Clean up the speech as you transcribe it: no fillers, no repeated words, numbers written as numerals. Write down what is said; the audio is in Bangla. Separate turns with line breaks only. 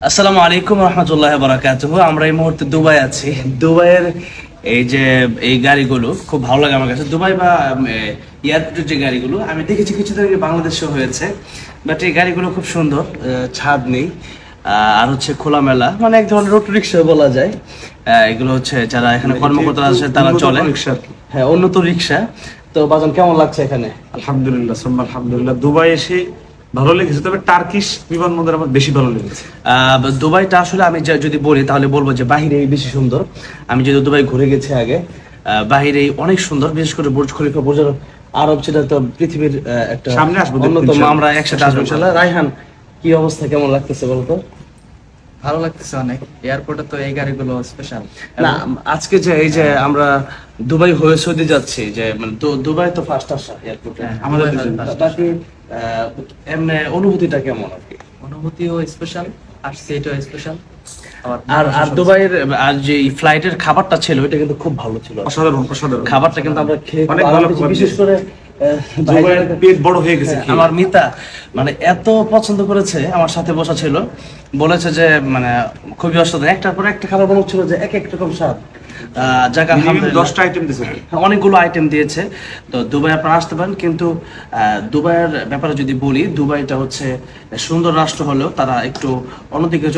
আসসালামু আলাইকুম রহমতুল্লাহ বারাকাতুহু। আমরা এই মুহূর্তে দুবাই আছি। দুবাইয়ের এই যে এই গাড়িগুলো খুব ভালো লাগে আমার কাছে। দুবাই বা এয়ারপোর্টের যে গাড়িগুলো আমি দেখেছি কিছুদিন আগে বাংলাদেশেও হয়েছে, বাট এই গাড়িগুলো খুব সুন্দর, ছাদ নেই, আর হচ্ছে খোলামেলা, মানে এক ধরনের অটো রিক্সা বলা যায়। এগুলো হচ্ছে যারা এখানে কর্মকর্তা আছে তারা চলে, হ্যাঁ উন্নত রিক্সা। তো বাজান কেমন লাগছে এখানে?
আলহামদুলিল্লাহ সুম্মা আলহামদুলিল্লাহ, দুবাই এসে ভালো লেগেছে, তবে টার্কিশ বিমানবন্দর আমার বেশি ভালো লেগেছে।
দুবাইটা আসলে আমি যদি বলি তাহলে বলবো যে বাহিরেই বেশি সুন্দর। আমি যেহেতু দুবাই ঘুরে গেছি আগে, বাহিরেই অনেক সুন্দর, বিশেষ করে বুর্জ খলিফা, বুর্জ আরব, সেটা তো পৃথিবীর একটা
সামনে আসবো
অন্যতম। আমরা একসাথে আসবো ইনশাআল্লাহ। রায়হান, কি অবস্থা, কেমন লাগতেছে বলতো?
ভালো লাগতেছে অনেক। এয়ারপোর্টে তো এই গাড়িগুলো স্পেশাল
না, আজকে যে এই যে আমরা দুবাই হয়ে সৌদি যাচ্ছি, যে মানে দুবাই তো ফার্স্ট আসা এয়ারপোর্টে
আমাদের
বাকি এমনি অনুভূতিটা কেমন আর কি?
অনুভূতিও স্পেশাল আর সেটাও স্পেশাল।
আর দুবাইয়ের আর যে ফ্লাইটের খাবারটা ছিল ওইটা কিন্তু খুব ভালো ছিল,
অসাধারণ অসাধারণ
খাবারটা কিন্তু আমরা খেয়ে
অনেক
খুব
ভালো
আনন্দ পেয়েছি।
খাবার
বিশেষ করে
দুবাইয়ের পেট বড় হয়ে গেছে খেয়ে।
আমার মিতা মানে এত পছন্দ করেছে, আমার সাথে বসা ছিল, বলেছে যে মানে খুবই অসাধারণ, একটার পর একটা খাবার বানাচ্ছিল যে এক এক রকম স্বাদ। যাক আলহামদুলিল্লাহ,
10টা আইটেম দিয়েছে,
অনেকগুলো আইটেম দিয়েছে। তো দুবাই আপনারা আসতে পারেন, কিন্তু দুবাইয়ের ব্যাপারে যদি বলি, দুবাইটা হচ্ছে সুন্দর রাষ্ট্র হলেও তারা একটু অন্যদিকে